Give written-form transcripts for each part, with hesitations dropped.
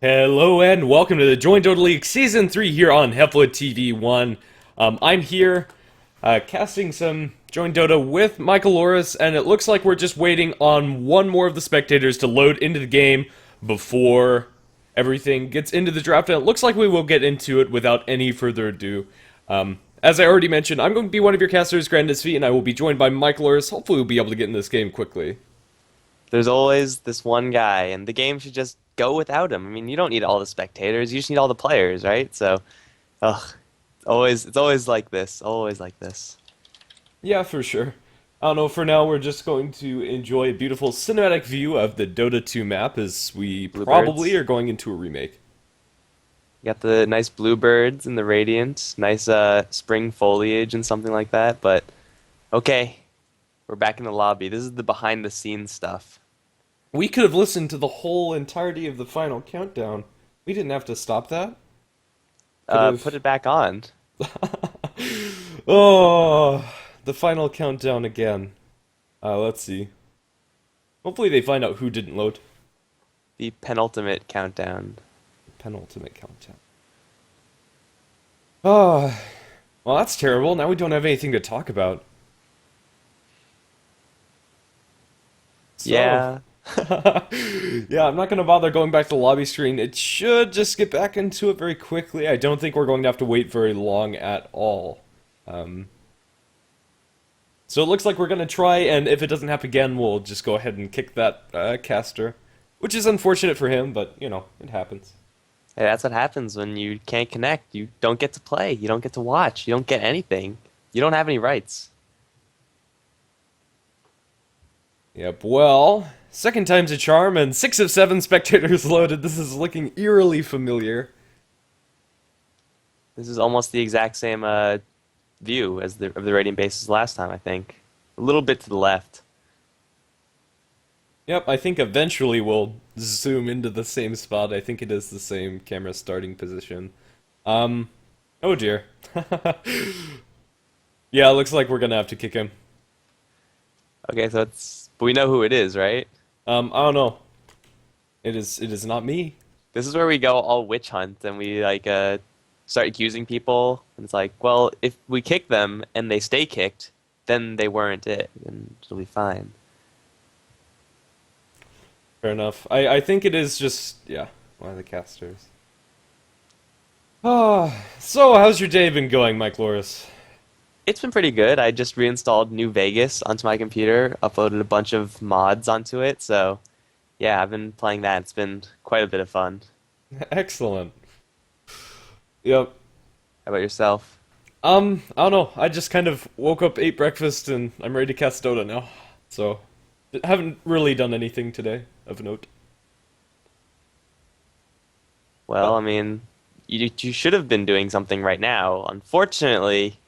Hello and welcome to the Join Dota League Season 3 here on HeflaTV 1. I'm here casting some Join Dota with Michael Loris, and it looks like we're just waiting on one more of the spectators to load into the game before everything gets into the draft, and it looks like we will get into it without any further ado. As I already mentioned, I'm going to be one of your casters, Grandis V, and I will be joined by Michael Loris. Hopefully we'll be able to get in this game quickly. There's always this one guy, and the game should just go without him. I mean, you don't need all the spectators, you just need all the players, right? So, ugh, it's always like this, always like this. Yeah, for sure. I don't know, for now we're just going to enjoy a beautiful cinematic view of the Dota 2 map as we probably Bluebirds. are going into a remake. You got the nice bluebirds and the radiant, nice spring foliage and something like that, but okay, we're back in the lobby. This is the behind the scenes stuff. We could have listened to the whole entirety of the final countdown. We didn't have to stop that. Could Put have... it back on. Oh, the final countdown again. Let's see. Hopefully they find out who didn't load. The penultimate countdown. Penultimate countdown. Oh, well that's terrible. Now we don't have anything to talk about. So... Yeah. Yeah, I'm not going to bother going back to the lobby screen. It should just get back into it very quickly. I don't think we're going to have to wait very long at all. Um, so it looks like we're going to try, and if it doesn't happen again, we'll just go ahead and kick that caster. Which is unfortunate for him, but, you know, it happens. Hey, that's what happens when you can't connect. You don't get to play. You don't get to watch. You don't get anything. You don't have any rights. Yep, well, second time's a charm, and 6 of 7 spectators loaded. This is looking eerily familiar. This is almost the exact same view as the radiant bases last time, I think. A little bit to the left. Yep, I think eventually we'll zoom into the same spot. I think it is the same camera starting position. Oh dear. Yeah, it looks like we're gonna have to kick him. Okay, so but we know who it is, right? I don't know. It is not me. This is where we go all witch hunt and we like start accusing people. And it's like, well, if we kick them and they stay kicked, then they weren't it, and it'll be fine. Fair enough. I think it is just, yeah, one of the casters. Ah, so how's your day been going, Mike Loris? It's been pretty good. I just reinstalled New Vegas onto my computer, uploaded a bunch of mods onto it, so yeah, I've been playing that. It's been quite a bit of fun. Excellent. Yep. How about yourself? I don't know. I just kind of woke up, ate breakfast, and I'm ready to cast Dota now. So, haven't really done anything today of note. Well, I mean, you should have been doing something right now. Unfortunately,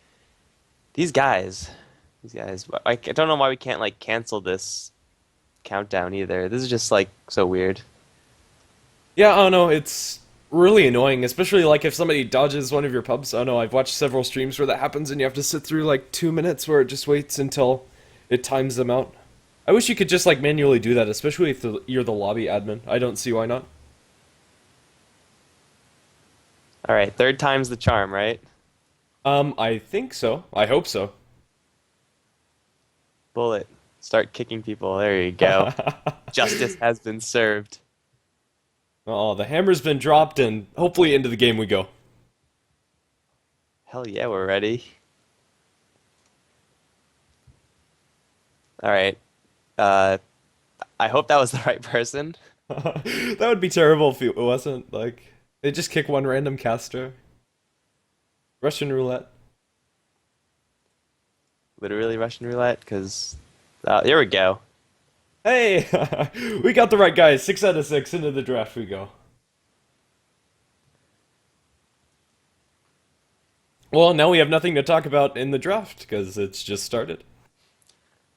these guys, I don't know why we can't like cancel this countdown either. This is just like so weird. Yeah, I don't know. It's really annoying, especially like if somebody dodges one of your pubs. I don't know. I've watched several streams where that happens, and you have to sit through like 2 minutes where it just waits until it times them out. I wish you could just like manually do that, especially if you're the lobby admin. I don't see why not. All right, third time's the charm, right? I think so. I hope so. Bullet. Start kicking people. There you go. Justice has been served. Oh, the hammer's been dropped, and hopefully into the game we go. Hell yeah, we're ready. All right. Uh, I hope that was the right person. That would be terrible if it wasn't. Like, they just kick one random caster. Russian roulette. Literally Russian roulette, because here we go. Hey! We got the right guys. 6 out of 6 into the draft we go. Well, now we have nothing to talk about in the draft, because it's just started.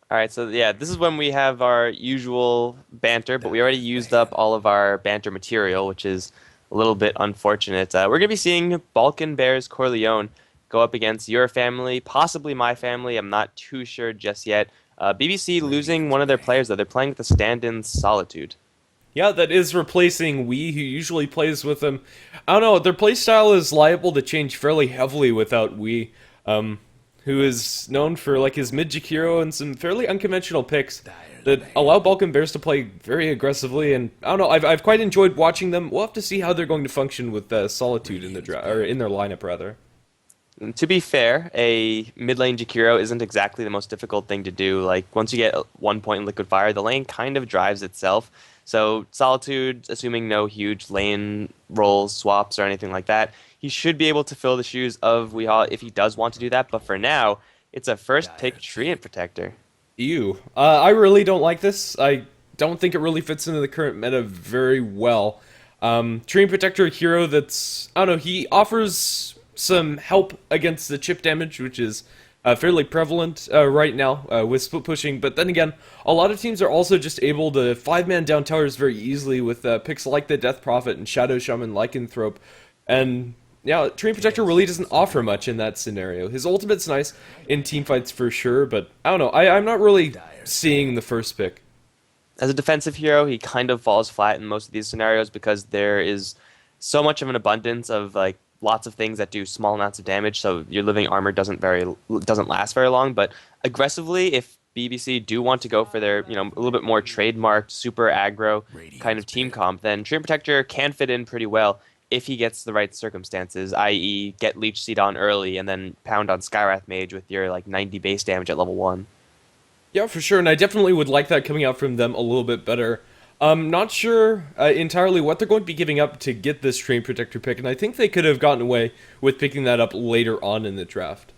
All right, so yeah, this is when we have our usual banter, but we already used up all of our banter material, which is a little bit unfortunate. We're going to be seeing Balkan Bears Corleone go up against your family, possibly my family. I'm not too sure just yet. BBC losing one of their players, though. They're playing with the stand-in Solitude. Yeah, that is replacing Wii, who usually plays with them. I don't know, their playstyle is liable to change fairly heavily without Wii, who is known for like his mid hero and some fairly unconventional picks that allow Balkan Bears to play very aggressively. And I don't know, I've quite enjoyed watching them. We'll have to see how they're going to function with Solitude in the or in their lineup rather. To be fair, a mid lane Jakiro isn't exactly the most difficult thing to do. Like, once you get 1 point in Liquid Fire, the lane kind of drives itself. So, Solitude, assuming no huge lane rolls, swaps, or anything like that, he should be able to fill the shoes of Weehaw if he does want to do that. But for now, it's a first pick Treant Protector. Ew. I really don't like this. I don't think it really fits into the current meta very well. Treant Protector, a hero that's, I don't know, he offers some help against the chip damage, which is fairly prevalent right now with split pushing. But then again, a lot of teams are also just able to 5-man down towers very easily with picks like the Death Prophet and Shadow Shaman Lycanthrope. And yeah, Treant Protector really doesn't offer much in that scenario. His ultimate's nice in teamfights for sure, but I don't know. I'm not really seeing the first pick. As a defensive hero, he kind of falls flat in most of these scenarios because there is so much of an abundance of like lots of things that do small amounts of damage, so your living armor doesn't last very long. But aggressively, if BBC do want to go for their a little bit more trademarked super aggro kind of team comp, then Treant Protector can fit in pretty well if he gets the right circumstances, i.e., get Leech Seed on early and then pound on Skywrath Mage with your like 90 base damage at level 1. Yeah, for sure, and I definitely would like that coming out from them a little bit better. Not sure entirely what they're going to be giving up to get this Treant Protector pick, and I think they could have gotten away with picking that up later on in the draft.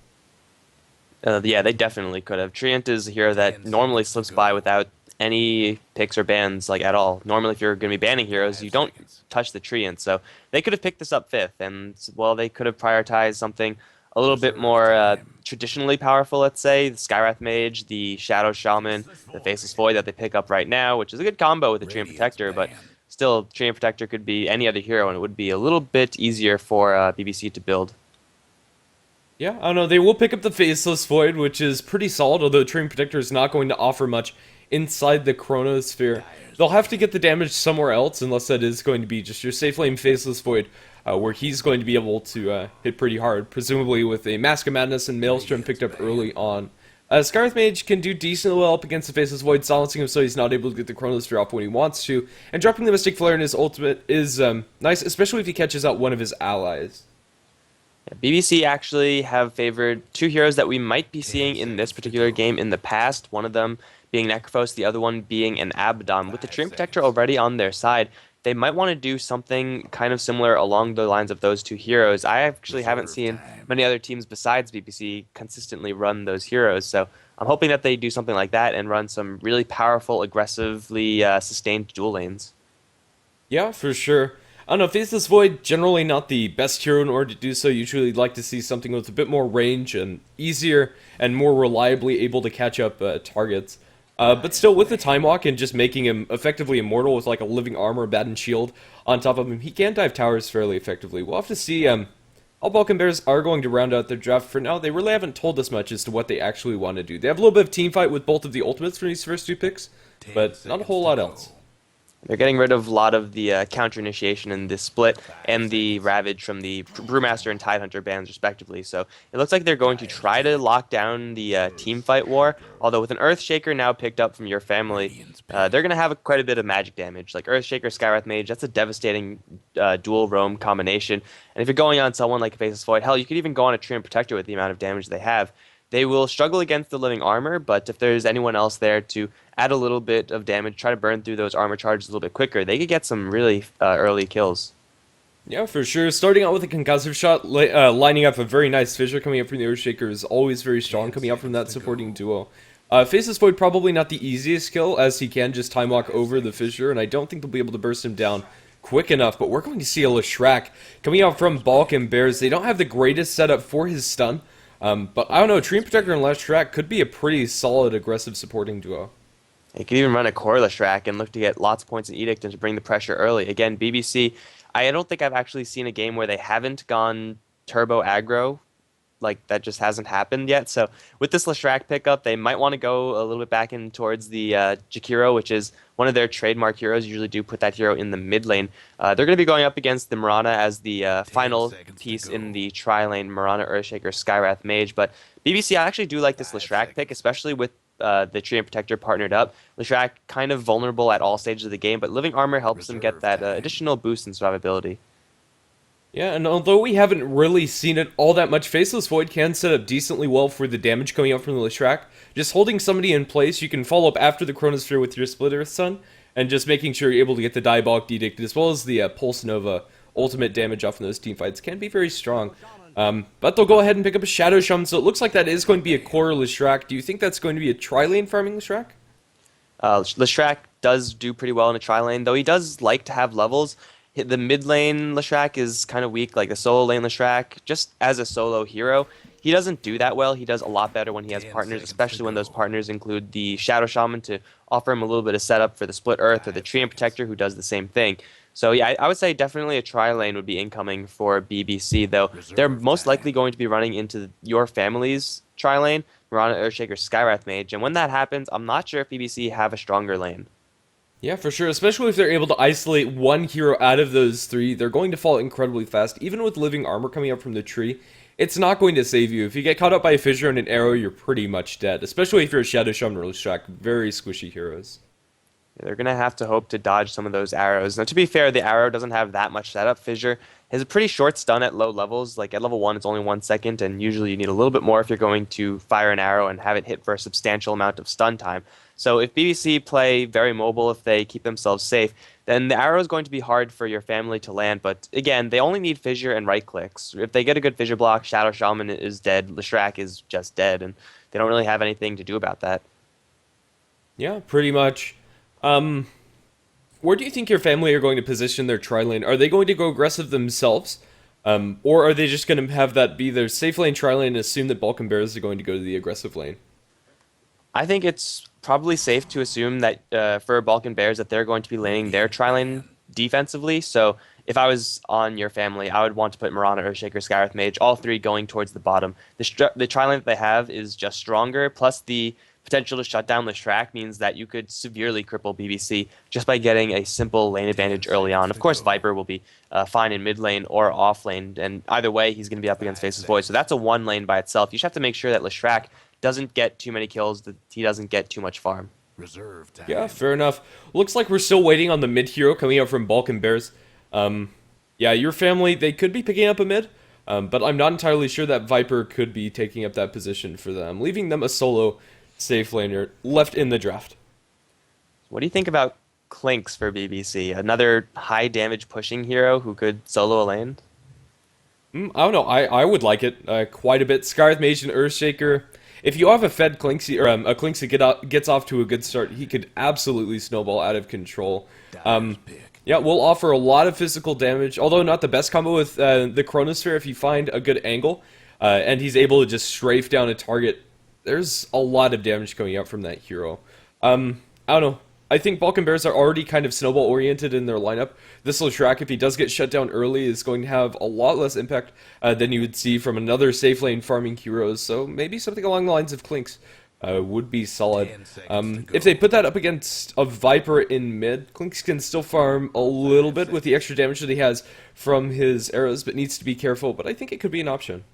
Yeah, they definitely could have. Treant is a hero that normally slips by without any picks or bans like at all. Normally, if you're going to be banning heroes, you don't touch the Treant. So they could have picked this up fifth, and well, they could have prioritized something a little bit more traditionally powerful. Let's say the Skywrath Mage, the Shadow Shaman, the Faceless Void that they pick up right now, which is a good combo with the Treant Protector, but still, Treant Protector could be any other hero, and it would be a little bit easier for BBC to build. Yeah, I don't know, they will pick up the Faceless Void, which is pretty solid, although Treant Protector is not going to offer much inside the Chronosphere. They'll have to get the damage somewhere else, unless that is going to be just your Safe Flame Faceless Void, where he's going to be able to hit pretty hard, presumably with a Mask of Madness and Maelstrom picked up early on. Skywrath Mage can do decently well up against the Faceless Void, silencing him so he's not able to get the Chronosphere off when he wants to, and dropping the Mystic Flare in his ultimate is nice, especially if he catches out one of his allies. BBC actually have favored two heroes that we might be seeing in this particular game in the past, one of them being Necrophos, the other one being an Abaddon. With the Treant Protector already on their side, they might want to do something kind of similar along the lines of those two heroes. I actually haven't seen many other teams besides BBC consistently run those heroes, so I'm hoping that they do something like that and run some really powerful, aggressively sustained dual lanes. Yeah, for sure. I don't know, Faceless Void, generally not the best hero in order to do so. Usually like to see something with a bit more range and easier and more reliably able to catch up targets. But still, with the Time Walk and just making him effectively immortal with like a living armor, bat and shield on top of him, he can dive towers fairly effectively. We'll have to see how Balkan Bears are going to round out their draft. For now, they really haven't told us much as to what they actually want to do. They have a little bit of team fight with both of the ultimates for these first two picks, but not a whole lot else. They're getting rid of a lot of the counter initiation in this split and the Ravage from the Brewmaster and Tidehunter bans respectively. So it looks like they're going to try to lock down the team fight war. Although with an Earthshaker now picked up from your family, they're going to have quite a bit of magic damage. Like Earthshaker, Skywrath Mage, that's a devastating dual roam combination. And if you're going on someone like Faceless Void, hell, you could even go on a Treant Protector with the amount of damage they have. They will struggle against the living armor, but if there's anyone else there to add a little bit of damage, try to burn through those armor charges a little bit quicker, they could get some really early kills. Yeah, for sure. Starting out with a concussive shot, lining up a very nice fissure coming up from the Earthshaker is always very strong coming out from that supporting duo. Faceless Void probably not the easiest kill, as he can just time walk over the fissure, and I don't think they'll be able to burst him down quick enough, but we're going to see a Leshrac coming out from Balkan Bears. They don't have the greatest setup for his stun, but I don't know, Treant Protector and Leshrac could be a pretty solid aggressive supporting duo. You could even run a core Leshrac and look to get lots of points in Edict and to bring the pressure early. Again, BBC, I don't think I've actually seen a game where they haven't gone turbo aggro like that just hasn't happened yet. So with this Leshrac pickup, they might want to go a little bit back in towards the Jakiro, which is one of their trademark heroes. Usually do put that hero in the mid lane. They're going to be going up against the Mirana as the final piece in the tri-lane Mirana Earthshaker Skywrath Mage. But BBC, I actually do like this Leshrac pick, especially with the Tree and Protector partnered up. Leshrac kind of vulnerable at all stages of the game, but Living Armor helps them get that additional boost in survivability. Yeah, and although we haven't really seen it all that much, Faceless Void can set up decently well for the damage coming out from the Leshrac. Just holding somebody in place, you can follow up after the Chronosphere with your Split Earth Sun, and just making sure you're able to get the Diabolic Edict, as well as the Pulse Nova ultimate damage off in those teamfights, can be very strong. But they'll go ahead and pick up a Shadow Shaman, so it looks like that is going to be a core Leshrac. Do you think that's going to be a tri-lane farming Leshrac? Leshrac does do pretty well in a tri-lane, though he does like to have levels. The mid lane Leshrac is kind of weak, like the solo lane Leshrac, just as a solo hero. He doesn't do that well. He does a lot better when he has partners, especially when those partners include the Shadow Shaman to offer him a little bit of setup for the Split Earth or the Tree and Protector who does the same thing. So yeah, I would say definitely a tri-lane would be incoming for BBC, though they're most likely going to be running into your family's tri-lane, Mirana Earthshaker Skywrath Mage, and when that happens, I'm not sure if BBC have a stronger lane. Yeah, for sure, especially if they're able to isolate one hero out of those three, they're going to fall incredibly fast. Even with Living Armor coming up from the tree, it's not going to save you. If you get caught up by a fissure and an arrow, you're pretty much dead, especially if you're a Shadow Shaman or Leshrac, very squishy heroes. They're going to have to hope to dodge some of those arrows. Now, to be fair, the arrow doesn't have that much setup. Fissure has a pretty short stun at low levels. Like at level 1, it's only 1 second, and usually you need a little bit more if you're going to fire an arrow and have it hit for a substantial amount of stun time. So if BBC play very mobile, if they keep themselves safe, then the arrow is going to be hard for your family to land. But again, they only need Fissure and right clicks. If they get a good Fissure block, Shadow Shaman is dead, Leshrac is just dead, and they don't really have anything to do about that. Yeah, pretty much. Where do you think your family are going to position their tri-lane? Are they going to go aggressive themselves? Or are they just going to have that be their safe lane tri-lane and assume that Balkan Bears are going to go to the aggressive lane? I think it's probably safe to assume that for Balkan Bears that they're going to be laning their tri-lane defensively. So if I was on your family, I would want to put Mirana, Earthshaker, Skywrath Mage, all three going towards the bottom. The tri-lane that they have is just stronger, plus the potential to shut down Leshrac means that you could severely cripple BBC just by getting a simple lane advantage early on. Of course, Viper will be fine in mid lane or off lane, and either way, he's going to be up against Faceless Void. So that's a one lane by itself. You just have to make sure that Leshrac doesn't get too many kills, that he doesn't get too much farm. Yeah, fair enough. Looks like we're still waiting on the mid hero coming out from Balkan Bears. Yeah, your family, they could be picking up a mid, but I'm not entirely sure that Viper could be taking up that position for them, leaving them a solo safe laner left in the draft. What do you think about Clinks for BBC? Another high damage pushing hero who could solo a lane? I don't know. I would like it quite a bit. Skywrath Mage and Earthshaker. If you have a fed Clinksy, or a Clinks that gets off to a good start, he could absolutely snowball out of control. Yeah, we'll offer a lot of physical damage, although not the best combo with the Chronosphere if you find a good angle, and he's able to just strafe down a target. There's a lot of damage coming out from that hero. I don't know. I think Balkan Bears are already kind of snowball-oriented in their lineup. This Leshrac, if he does get shut down early, is going to have a lot less impact than you would see from another safe lane farming heroes, so maybe something along the lines of Clinks would be solid. If they put that up against a Viper in mid, Clinks can still farm a little bit with the extra damage that he has from his arrows, but needs to be careful, but I think it could be an option.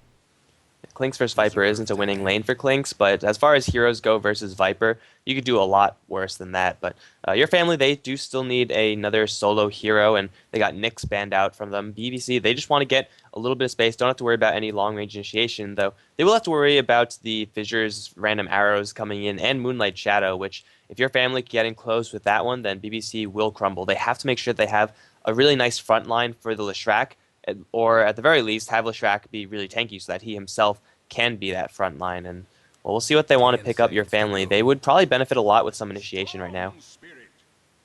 Clinks versus Viper isn't a winning lane for Clinks, but as far as heroes go versus Viper, you could do a lot worse than that. But your family, they do still need another solo hero, and they got Nyx banned out from them. BBC, they just want to get a little bit of space. Don't have to worry about any long-range initiation, though. They will have to worry about the Fissures, random arrows coming in, and Moonlight Shadow, which if your family getting close with that one, then BBC will crumble. They have to make sure they have a really nice front line for the Leshrac, or at the very least have Leshrac be really tanky so that he himself can be that front line. And well, we'll see what they want to pick up your family. They would probably benefit a lot with some initiation right now.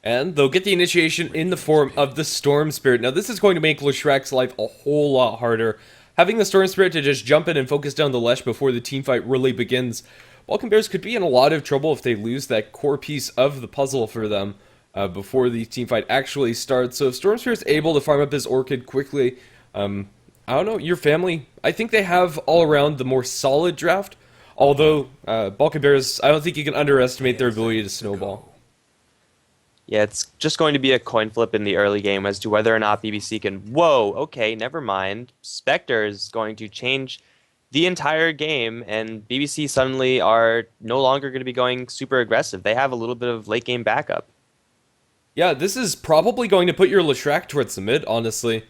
And they'll get the initiation in the form of the Storm Spirit. Now this is going to make Leshrac's life a whole lot harder. Having the Storm Spirit to just jump in and focus down the Lesh before the teamfight really begins. Balkan Bears could be in a lot of trouble if they lose that core piece of the puzzle for them before the teamfight actually starts. So if Storm Spirit's able to farm up his Orchid quickly, I I don't know, your family, I think they have all around the more solid draft. Although, Balkan Bears, I don't think you can underestimate their ability to snowball. Yeah, it's just going to be a coin flip in the early game as to whether or not BBC can. Whoa, okay, never mind. Spectre is going to change the entire game, and BBC suddenly are no longer going to be going super aggressive. They have a little bit of late game backup. Yeah, this is probably going to put your Leshrac towards the mid, honestly.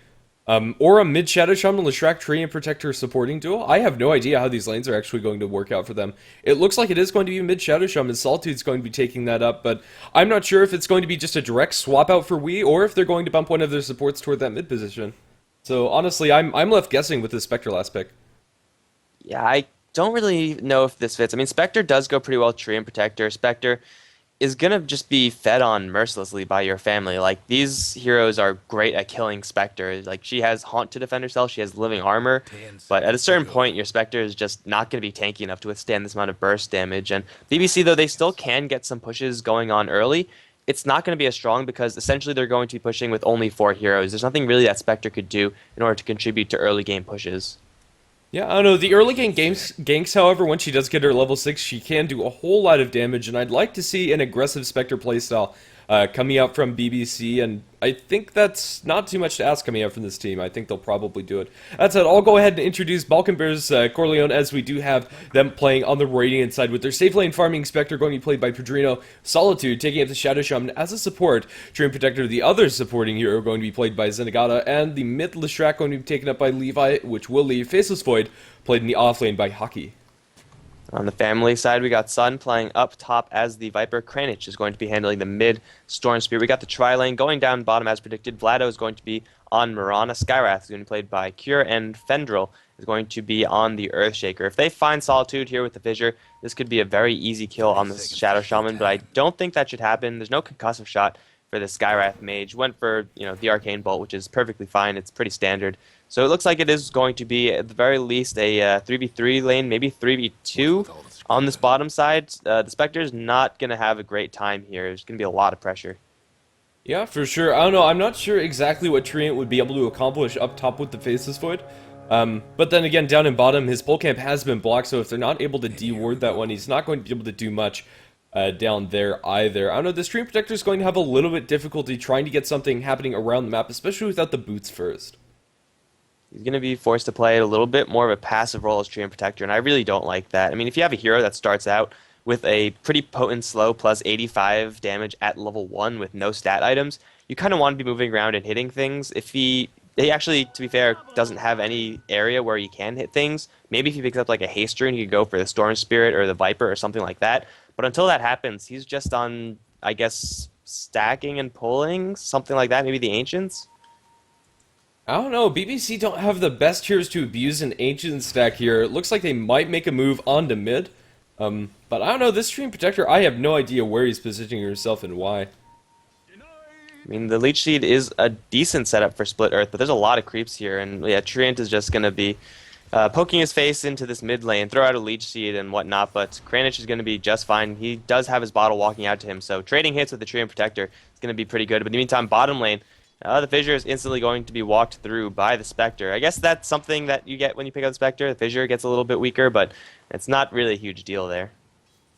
Or a mid Shadow Shaman Leshrac Tree and Protector supporting duo. I have no idea how these lanes are actually going to work out for them. It looks like it is going to be mid Shadow Shaman. Solitude's going to be taking that up, but I'm not sure if it's going to be just a direct swap out for Wii or if they're going to bump one of their supports toward that mid position. So honestly, I'm left guessing with this Spectre last pick. Yeah, I don't really know if this fits. I mean, Spectre does go pretty well Tree and Protector. Spectre is gonna just be fed on mercilessly by your family. Like, these heroes are great at killing Spectre. Like, she has Haunt to defend herself, she has living armor, but at a certain point your Spectre is just not gonna be tanky enough to withstand this amount of burst damage. And BBC, though, they still can get some pushes going on early. It's not going to be as strong because essentially they're going to be pushing with only 4 heroes. There's nothing really that Spectre could do in order to contribute to early game pushes. Yeah, I don't know. The early game ganks, however, when she does get her level 6, she can do a whole lot of damage, and I'd like to see an aggressive Spectre playstyle coming out from BBC, and I think that's not too much to ask coming out from this team. I think they'll probably do it. That said, I'll go ahead and introduce Balkan Bears Corleone, as we do have them playing on the Radiant side with their safe lane farming Spectre going to be played by Pedrino. Solitude taking up the Shadow Shaman as a support. Dream Protector, the other supporting hero, going to be played by Zenigata, and the mid Leshrac going to be taken up by Levi, which will leave Faceless Void played in the off lane by Hockey. On the family side, we got Sun playing up top as the Viper. Kranich is going to be handling the mid Storm Spear. We got the tri-lane going down bottom as predicted. Vlado is going to be on Mirana. Skywrath is going to be played by Cure, and Fendril is going to be on the Earthshaker. If they find Solitude here with the Fissure, this could be a very easy kill on the Shadow Shaman, but I don't think that should happen. There's no concussive shot for the Skywrath Mage. Went for, the Arcane Bolt, which is perfectly fine. It's pretty standard. So it looks like it is going to be, at the very least, a 3v3 lane, maybe 3v2 on this bottom side. The Spectre's not going to have a great time here. There's going to be a lot of pressure. Yeah, for sure. I don't know. I'm not sure exactly what Treant would be able to accomplish up top with the Faceless Void. But then again, down in bottom, his pole camp has been blocked, so if they're not able to de-ward that one, he's not going to be able to do much down there either. I don't know, the Stream Protector is going to have a little bit difficulty trying to get something happening around the map, especially without the boots first. He's going to be forced to play a little bit more of a passive role as Treant Protector, and I really don't like that. I mean, if you have a hero that starts out with a pretty potent slow plus 85 damage at level 1 with no stat items, you kind of want to be moving around and hitting things. If he actually, to be fair, doesn't have any area where he can hit things, maybe if he picks up like a haste rune, he could go for the Storm Spirit or the Viper or something like that. But until that happens, he's just on, I guess, stacking and pulling, something like that, maybe the Ancients? I don't know, BBC don't have the best heroes to abuse an Ancient stack here. It looks like they might make a move onto mid. But I don't know, this Stream Protector, I have no idea where he's positioning himself and why. I mean, the Leech Seed is a decent setup for Split Earth, but there's a lot of creeps here, and yeah, Treant is just going to be poking his face into this mid lane, throw out a Leech Seed and whatnot, but Kranich is going to be just fine. He does have his bottle walking out to him, so trading hits with the Treant Protector is going to be pretty good. But in the meantime, bottom lane, the Fissure is instantly going to be walked through by the Spectre. I guess that's something that you get when you pick up the Spectre. The Fissure gets a little bit weaker, but it's not really a huge deal there.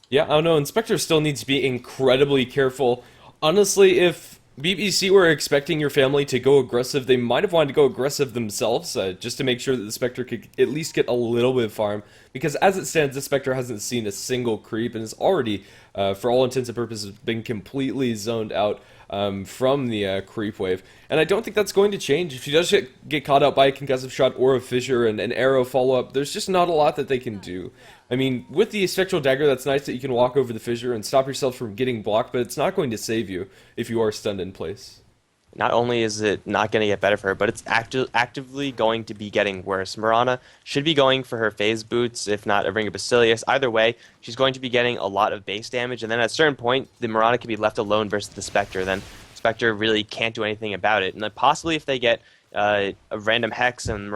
Yeah, I don't know, and Spectre still needs to be incredibly careful. Honestly, if BBC were expecting your family to go aggressive, they might have wanted to go aggressive themselves, just to make sure that the Spectre could at least get a little bit of farm. Because as it stands, the Spectre hasn't seen a single creep and is already, for all intents and purposes, been completely zoned out from the creep wave. And I don't think that's going to change. If he does get caught out by a concussive shot or a fissure and an arrow follow-up, there's just not a lot that they can do. I mean, with the Spectral Dagger, that's nice that you can walk over the fissure and stop yourself from getting blocked, but it's not going to save you if you are stunned in place. Not only is it not going to get better for her, but it's actively going to be getting worse. Mirana should be going for her phase boots, if not a Ring of Basilius. Either way, she's going to be getting a lot of base damage, and then at a certain point, the Mirana can be left alone versus the Spectre. Then Spectre really can't do anything about it. And then possibly if they get a random Hex and the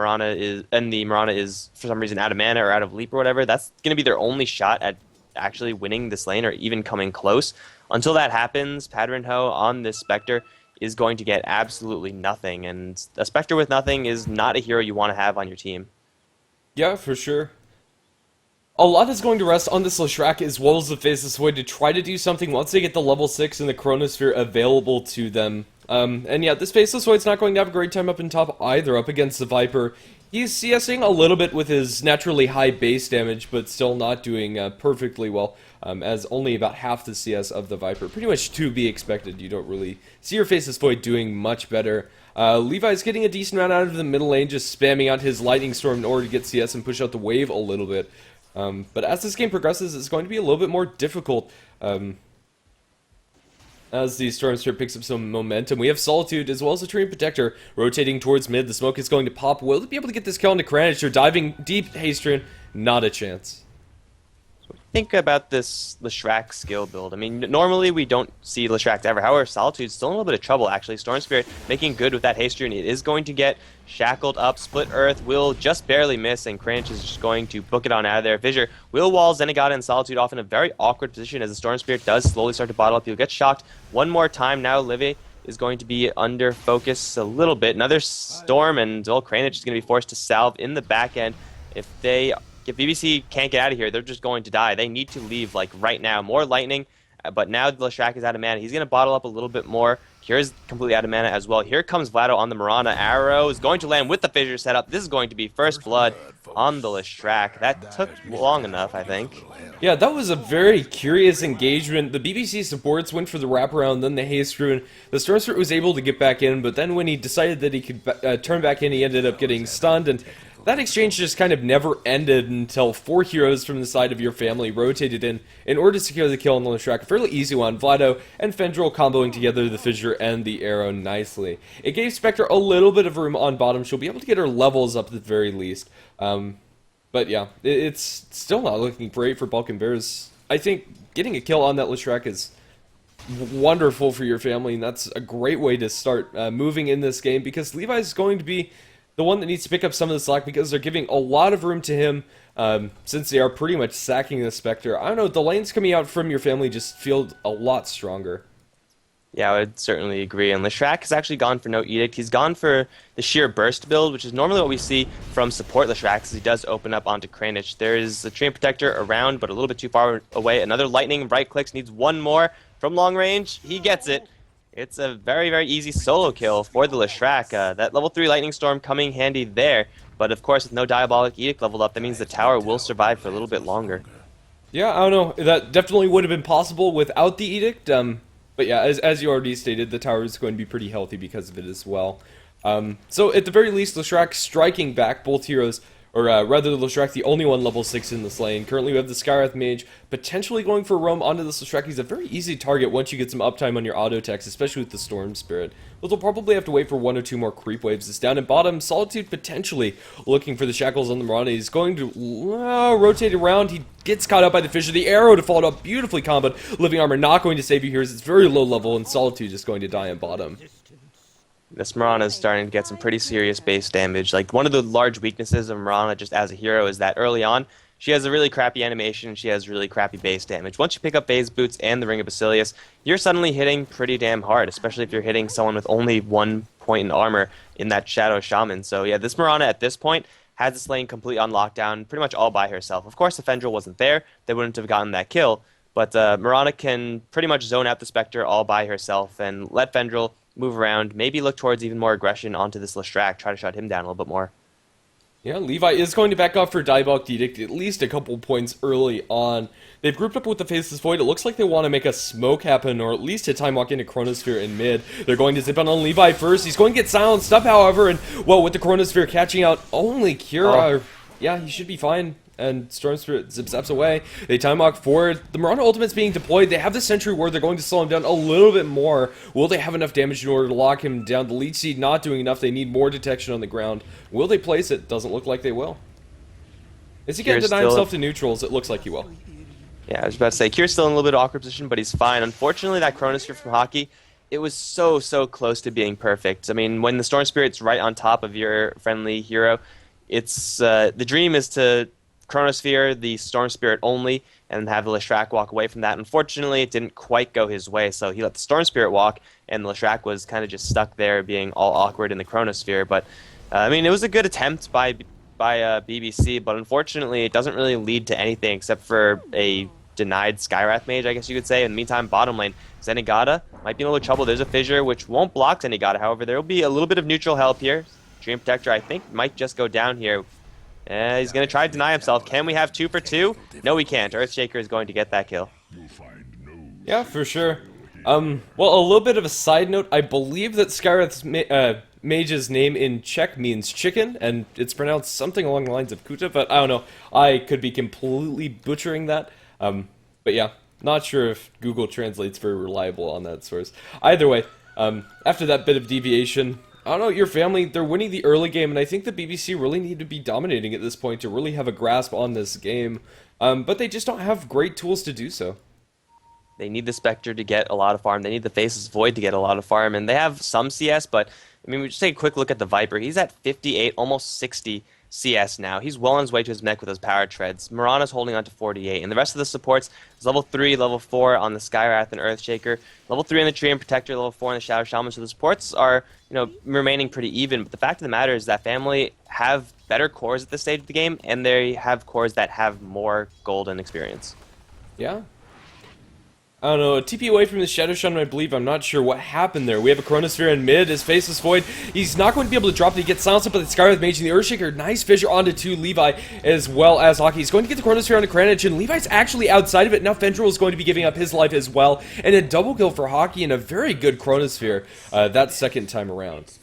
Mirana is for some reason out of mana or out of leap or whatever, that's going to be their only shot at actually winning this lane or even coming close. Until that happens, Padrinho on this Spectre is going to get absolutely nothing, and a Spectre with nothing is not a hero you want to have on your team. Yeah, for sure. A lot is going to rest on this Leshrac as well as the Faceless Void to try to do something once they get the level 6 and the Chronosphere available to them. And yeah, this Faceless Void's not going to have a great time up in top either, up against the Viper. He's CSing a little bit with his naturally high base damage, but still not doing perfectly well, as only about half the CS of the Viper. Pretty much to be expected. You don't really see your Faceless Void doing much better. Levi's getting a decent amount out of the middle lane, just spamming out his Lightning Storm in order to get CS and push out the wave a little bit. But as this game progresses, it's going to be a little bit more difficult. As the Storm Spirit picks up some momentum, we have Solitude as well as the Treant Protector rotating towards mid. The smoke is going to pop. Will they be able to get this kill into Kranich? They're diving deep. Hastrian, not a chance. Think about this Leshrac skill build. I mean, normally we don't see Leshrac ever. However, Solitude's still in a little bit of trouble, actually. Storm Spirit making good with that Hastrian. It is going to get shackled up. Split Earth will just barely miss, and Kranich is just going to book it on out of there. Fissure will wall Zenigata and Solitude off in a very awkward position as the Storm Spirit does slowly start to bottle up. He'll get shocked one more time. Now Livy is going to be under focus a little bit. Another Storm, and Kranich is going to be forced to salve in the back end. If BBC can't get out of here, they're just going to die. They need to leave, like, right now. More lightning, but now Leshrac is out of mana. He's going to bottle up a little bit more. Here's completely out of mana as well. Here comes Vlado on the Mirana. Arrow is going to land with the Fissure setup. This is going to be first blood on the Leshrac. That took long enough, I think. Yeah, that was a very curious engagement. The BBC supports went for the wraparound, then the haste rune. The Storm Spirit was able to get back in, but then when he decided that he could turn back in, he ended up getting stunned, and that exchange just kind of never ended until 4 heroes from the side of your family rotated in order to secure the kill on the Leshrac. A fairly easy one. Vlado and Fendril comboing together the Fissure and the Arrow nicely. It gave Spectre a little bit of room on bottom. She'll be able to get her levels up at the very least. But yeah, it's still not looking great for Balkan Bears. I think getting a kill on that Leshrac is wonderful for your family, and that's a great way to start moving in this game, because Levi's going to be the one that needs to pick up some of the slack, because they're giving a lot of room to him, since they are pretty much sacking the Spectre. I don't know, the lanes coming out from your family just feel a lot stronger. Yeah, I would certainly agree. And Leshrac has actually gone for no Edict. He's gone for the sheer burst build, which is normally what we see from support Leshrac, as he does open up onto Kranich. There is a Treant Protector around, but a little bit too far away. Another Lightning, right clicks, needs one more from long range. He gets it. It's a very, very easy solo kill for the Leshrac. That level 3 Lightning Storm coming handy there. But of course, with no Diabolic Edict leveled up, that means the tower will survive for a little bit longer. Yeah, I don't know. That definitely would have been possible without the Edict. But yeah, as you already stated, the tower is going to be pretty healthy because of it as well. So at the very least, Leshrac striking back both heroes, or rather Leshrac the only one level 6 in this lane. Currently we have the Skywrath Mage potentially going for roam onto this Leshrac. He's a very easy target once you get some uptime on your auto attacks, especially with the Storm Spirit. But they'll probably have to wait for 1 or 2 more creep waves. It's down at bottom. Solitude potentially looking for the shackles on the Mirana. He's going to rotate around. He gets caught up by the Fissure. The Arrow to follow up. Beautifully comboed. Living Armor not going to save you here as it's very low level, and Solitude just going to die at bottom. This Mirana is starting to get some pretty serious base damage. Like, one of the large weaknesses of Mirana just as a hero is that early on, she has a really crappy animation, she has really crappy base damage. Once you pick up Phase Boots and the Ring of Basilius, you're suddenly hitting pretty damn hard, especially if you're hitting someone with only 1 point in armor in that Shadow Shaman. So yeah, this Mirana at this point has this lane completely on lockdown, pretty much all by herself. Of course, if Fendril wasn't there, they wouldn't have gotten that kill, but Mirana can pretty much zone out the Spectre all by herself and let Fendril move around, maybe look towards even more aggression onto this Leshrac, try to shut him down a little bit more. Yeah, Levi is going to back off for Diabolic Edict at least a couple points early on. They've grouped up with the Faceless Void. It looks like they want to make a smoke happen, or at least a time walk into Chronosphere in mid. They're going to zip on Levi first. He's going to get silenced up, however, and, well, with the Chronosphere catching out only Kira, yeah, he should be fine. And Storm Spirit zip-zaps away. They time walk forward. The Mirana Ultimate's being deployed. They have the Sentry Ward. They're going to slow him down a little bit more. Will they have enough damage in order to lock him down? The Leech Seed not doing enough. They need more detection on the ground. Will they place it? Doesn't look like they will. Is he going to deny himself to neutrals? It looks like he will. Yeah, I was about to say, Kier's still in a little bit of awkward position, but he's fine. Unfortunately, that Chronosphere from Hockey, it was so close to being perfect. I mean, when the Storm Spirit's right on top of your friendly hero, it's the dream is to Chronosphere, the Storm Spirit only, and have the Leshrac walk away from that. Unfortunately, it didn't quite go his way, so he let the Storm Spirit walk, and the Leshrac was kind of just stuck there, being all awkward in the Chronosphere. But I mean, it was a good attempt by BBC, but unfortunately, it doesn't really lead to anything except for a denied Skywrath Mage, I guess you could say. In the meantime, bottom lane, Zenigata might be in a little trouble. There's a fissure, which won't block Zenigata. However, there will be a little bit of neutral help here. Dream Protector, I think, might just go down here. He's going to try to deny himself. Can we have 2 for 2? No, we can't. Earthshaker is going to get that kill. Yeah, for sure. Well, a little bit of a side note. I believe that Skywrath's mage's name in Czech means chicken, and it's pronounced something along the lines of Kuta, but I don't know. I could be completely butchering that. But yeah, not sure if Google translates very reliable on that source. Either way, after that bit of deviation, I don't know, your family, they're winning the early game, and I think the BBC really need to be dominating at this point to really have a grasp on this game. But they just don't have great tools to do so. They need the Spectre to get a lot of farm. They need the Faceless Void to get a lot of farm. And they have some CS, but, I mean, we just take a quick look at the Viper. He's at 58, almost 60 CS now. He's well on his way to his mech with those power treads. Mirana's holding on to 48. And the rest of the supports is level 3, level 4 on the Skywrath and Earthshaker. Level 3 on the Tree and Protector, level 4 on the Shadow Shaman. So the supports are, remaining pretty even. But the fact of the matter is that family have better cores at this stage of the game, and they have cores that have more golden experience. Yeah. I don't know, a TP away from the Shadow Shaman, I believe. I'm not sure what happened there. We have a Chronosphere in mid, his Faceless Void. He's not going to be able to drop it. He gets silenced up by the Skywrath Mage and the Earthshaker. Nice fissure onto 2 Levi, as well as Hockey. He's going to get the Chronosphere onto Kranich, and Levi's actually outside of it. Now Fendril is going to be giving up his life as well. And a double kill for Hockey and a very good Chronosphere that second time around.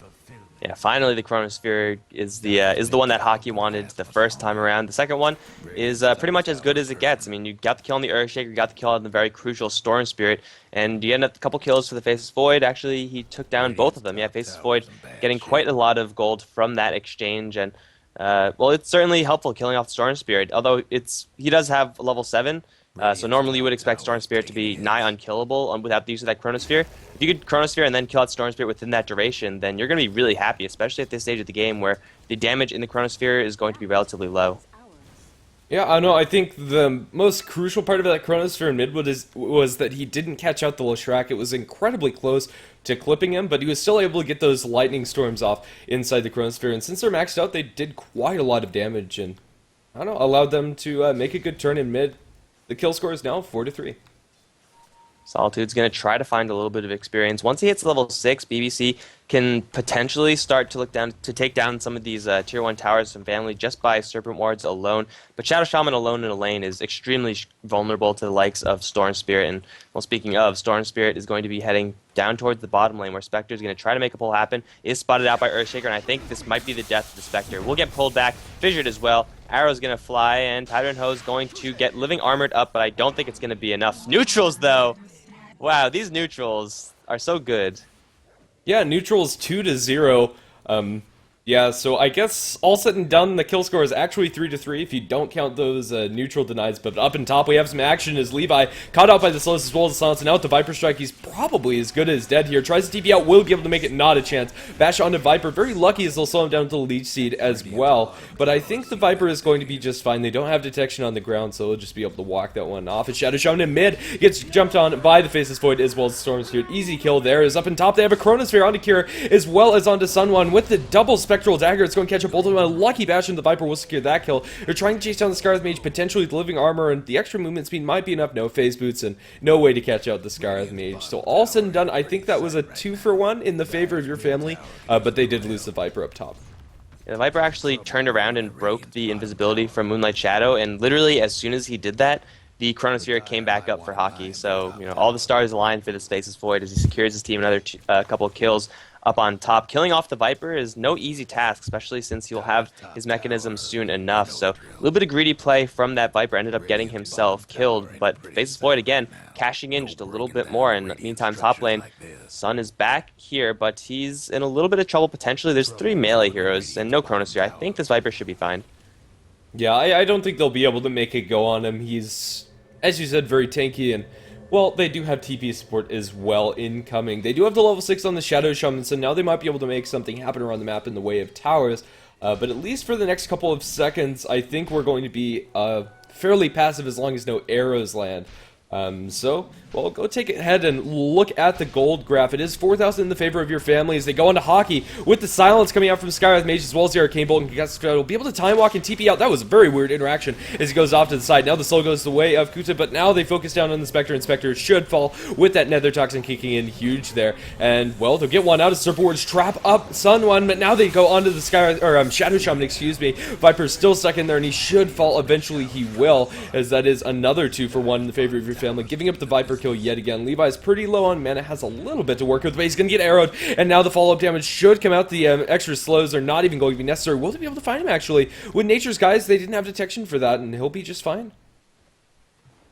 Yeah, finally the Chronosphere is the one that Hockey wanted the first time around. The second one is pretty much as good as it gets. I mean, you got the kill on the Earthshaker, you got the kill on the very crucial Storm Spirit, and you end up a couple kills for the Faceless Void. Actually, he took down both of them. Yeah, Faceless Void getting quite a lot of gold from that exchange, and well, it's certainly helpful killing off the Storm Spirit. Although he does have level 7. So normally you would expect Storm Spirit to be nigh unkillable without the use of that Chronosphere. If you could Chronosphere and then kill out Storm Spirit within that duration, then you're going to be really happy, especially at this stage of the game where the damage in the Chronosphere is going to be relatively low. Yeah, I know. I think the most crucial part of that Chronosphere in mid was that he didn't catch out the Leshrac. It was incredibly close to clipping him, but he was still able to get those lightning storms off inside the Chronosphere. And since they're maxed out, they did quite a lot of damage and, I don't know, allowed them to make a good turn in mid. The kill score is now 4-3. Solitude's going to try to find a little bit of experience. Once he hits level 6, BBC can potentially start to look down to take down some of these tier 1 towers from family just by Serpent Wards alone. But Shadow Shaman alone in a lane is extremely vulnerable to the likes of Storm Spirit. And, well, speaking of, Storm Spirit is going to be heading down towards the bottom lane where Spectre is going to try to make a pull happen. Is spotted out by Earthshaker, and I think this might be the death of the Spectre. We'll get pulled back, fissured as well. Arrow's going to fly, and Pattern Ho's going to get Living Armored up, but I don't think it's going to be enough. Neutrals, though! Wow, these neutrals are so good. Yeah, neutrals 2-0. Yeah, so I guess all said and done, the kill score is actually 3-3 if you don't count those neutral denies. But up in top, we have some action as Levi caught out by the Slowest as well as the Silence, and out the Viper Strike. He's probably as good as dead here. Tries to TP out, will be able to make it not a chance. Bash onto Viper, very lucky as they'll slow him down to the Leech Seed as well. But I think the Viper is going to be just fine. They don't have detection on the ground, so they'll just be able to walk that one off. As Shadow Shaman in mid gets jumped on by the Faceless Void as well as the Storm Spirit. Easy kill there. Is up in top, they have a Chronosphere onto Cure as well as onto Sunwan with the double Spectral Dagger. It's going to catch up both of them. A lucky bash into the Viper will secure that kill. They're trying to chase down the Skywrath Mage, potentially with Living Armor, and the extra movement speed might be enough. No phase boots and no way to catch out the Skywrath Mage. So all said and done, I think that was a 2-for-1 in the favor of your family, but they did lose the Viper up top. Yeah, the Viper actually turned around and broke the invisibility from Moonlight Shadow, and literally as soon as he did that, the Chronosphere came back up for Hockey. So, all the stars aligned for this Faceless Void as he secures his team another couple of kills up on top. Killing off the Viper is no easy task, especially since he'll have his mechanism soon enough. So a little bit of greedy play from that Viper ended up getting himself killed, but Faceless Void again cashing in just a little bit more. And meantime, top lane, Sun is back here, but he's in a little bit of trouble potentially. There's 3 melee heroes and no Chronosphere. I think this Viper should be fine. Yeah, I don't think they'll be able to make a go on him. He's, as you said, very tanky, and well, they do have TP support as well incoming. They do have the level 6 on the Shadow Shaman, so now they might be able to make something happen around the map in the way of towers. But at least for the next couple of seconds, I think we're going to be fairly passive as long as no arrows land. So, well, go take ahead and look at the gold graph. It is 4,000 in the favor of your family as they go into hockey with the silence coming out from Skywrath Mage as well as the Arcane Bolt, and Kiilstofte will be able to time walk and TP out. That was a very weird interaction as he goes off to the side. Now the soul goes the way of Kuta, but now they focus down on the Spectre, and Spectre should fall with that Nether Toxin kicking in huge there. And, well, they'll get one out of Serpentward's trap up Sun One, but now they go onto the Shadow Shaman, excuse me. Viper's still stuck in there, and he should fall. Eventually he will, as that is another 2-for-1 in the favor of your family, giving up the Viper kill yet again. Levi's pretty low on mana, has a little bit to work with, but he's going to get arrowed, and now the follow-up damage should come out. The extra slows are not even going to be necessary. Will they be able to find him, actually? With Nature's Guys, they didn't have detection for that, and he'll be just fine.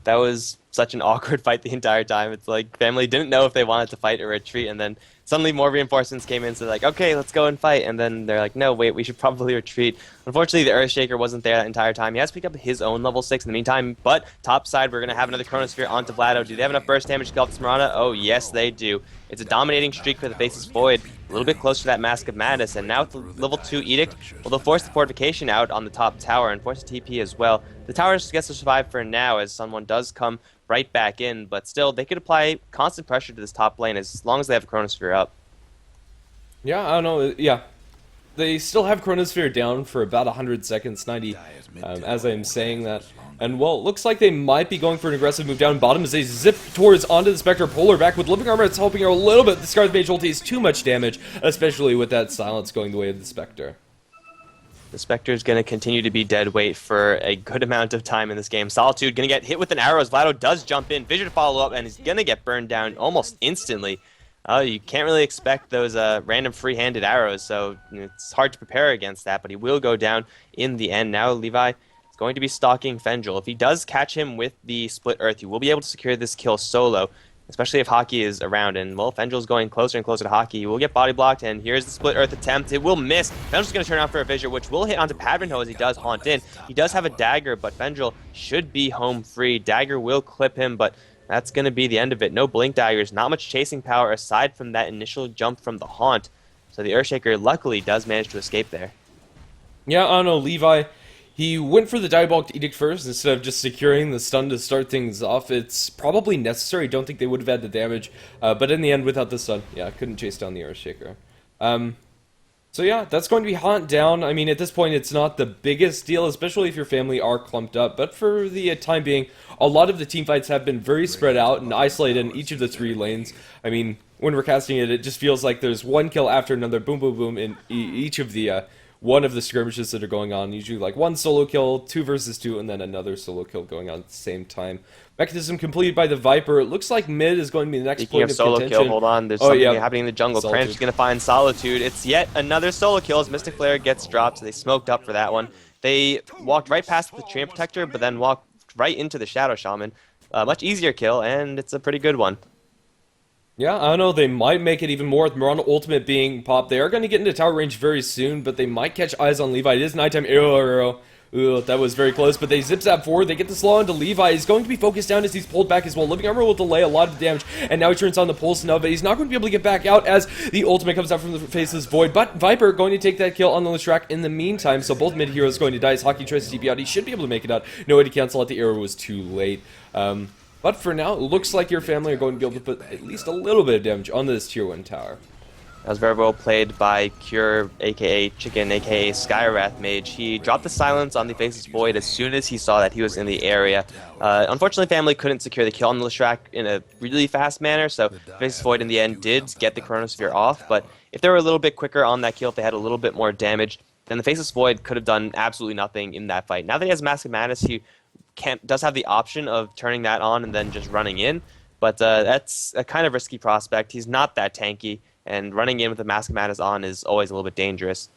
That was such an awkward fight the entire time. It's like family didn't know if they wanted to fight or retreat, and then suddenly more reinforcements came in, so they're like, okay, let's go and fight, and then they're like, no, wait, we should probably retreat. Unfortunately, the Earthshaker wasn't there that entire time. He has picked up his own level 6 in the meantime, but top side, we're going to have another Chronosphere onto Vlado. Do they have enough burst damage to kill off this Mirana? Oh, yes, they do. It's a dominating streak for the Faceless Void, a little bit closer to that Mask of Madness, and now with the level 2 Edict, well, they'll force the fortification out on the top tower and force the TP as well. The tower gets to survive for now as someone does come right back in, but still, they could apply constant pressure to this top lane as long as they have a Chronosphere up. Yeah, I don't know. Yeah, they still have Chronosphere down for about 100 seconds, 90, as I'm saying that. And, well, it looks like they might be going for an aggressive move down bottom as they zip towards onto the Spectre. Polar back with Living Armor. It's helping her a little bit. The Scarlet Mage ulti is too much damage, especially with that silence going the way of the Spectre. The Spectre is going to continue to be dead weight for a good amount of time in this game. Solitude going to get hit with an arrow as Vlado does jump in. Vision to follow up, and he's going to get burned down almost instantly. You can't really expect those random free-handed arrows, so it's hard to prepare against that, but he will go down in the end. Now Levi is going to be stalking Fengel. If he does catch him with the Split Earth, he will be able to secure this kill solo, especially if Hockey is around. And, well, Fengel's going closer and closer to Hockey. He will get body blocked, and here's the Split Earth attempt. It will miss. Fengel's going to turn around for a Fissure, which will hit onto Padrinho as he does haunt in. He does have a dagger, but Fengel should be home free. Dagger will clip him, but that's going to be the end of it. No Blink Daggers, not much chasing power aside from that initial jump from the Haunt. So the Earthshaker luckily does manage to escape there. Yeah, I don't know, Levi, he went for the Diabolic Edict first instead of just securing the stun to start things off. It's probably necessary. Don't think they would have had the damage. But in the end, without the stun, yeah, couldn't chase down the Earthshaker. So yeah, that's going to be Haunt down. I mean, at this point, it's not the biggest deal, especially if your family are clumped up. But for the time being, a lot of the team fights have been very spread out and isolated in each of the 3 lanes. I mean, when we're casting it, it just feels like there's one kill after another, boom, boom, boom, in each of the one of the skirmishes that are going on. Usually like one solo kill, 2 versus 2, and then another solo kill going on at the same time. Mechanism completed by the Viper. It looks like mid is going to be the next point of solo contention. Kill, hold on. There's something happening in the jungle. Cranch is going to find Solitude. It's yet another solo kill as Mystic Flare gets dropped, so they smoked up for that one. They walked right past the Treant Protector, but then walked right into the Shadow Shaman. Much easier kill, and it's a pretty good one. Yeah, I don't know, they might make it even more with Mirana ultimate being popped. They are going to get into tower range very soon, but they might catch eyes on Levi. It is nighttime. Arrow. Ooh, that was very close, but they zip zap forward. They get the slow onto Levi. He's going to be focused down as he's pulled back as well. Living Armor will delay a lot of damage, and now he turns on the Pulse now, but he's not going to be able to get back out as the ultimate comes out from the Faceless Void. But Viper going to take that kill on the Lishrak in the meantime, so both mid heroes going to die as Hockey tries to TP out. He should be able to make it out. No way to cancel out. The arrow was too late. But for now, it looks like your family are going to be able to put at least a little bit of damage on this tier 1 tower. That was very well played by Cure, aka Chicken, aka Skywrath Mage. He dropped the silence on the Faceless Void as soon as he saw that he was in the area. Unfortunately, family couldn't secure the kill on the Lishrak in a really fast manner, so Faceless Void in the end did get the Chronosphere off, but if they were a little bit quicker on that kill, if they had a little bit more damage, then the Faceless Void could have done absolutely nothing in that fight. Now that he has Mask of Madness, he does have the option of turning that on and then just running in, but that's a kind of risky prospect. He's not that tanky, and running in with the Mask of Madness on is always a little bit dangerous.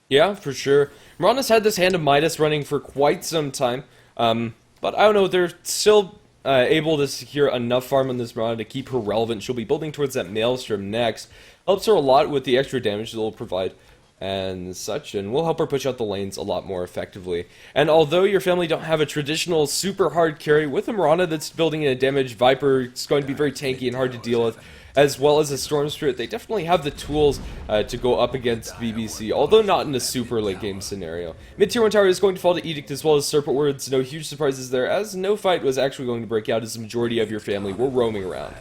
Yeah, for sure. Mirana's had this Hand of Midas running for quite some time, but I don't know, they're still able to secure enough farm on this Mirana to keep her relevant. She'll be building towards that Maelstrom next. Helps her a lot with the extra damage that it'll provide. and such, and we'll help her push out the lanes a lot more effectively. And although your family don't have a traditional super hard carry, with a Mirana that's building in a damage, Viper is going to be very tanky and hard to deal with, as well as a Storm Spirit, they definitely have the tools to go up against BBC, although not in a super late game scenario. Mid-tier 1 tower is going to fall to Edict as well as Serpent Words, no huge surprises there, as no fight was actually going to break out as the majority of your family were roaming around.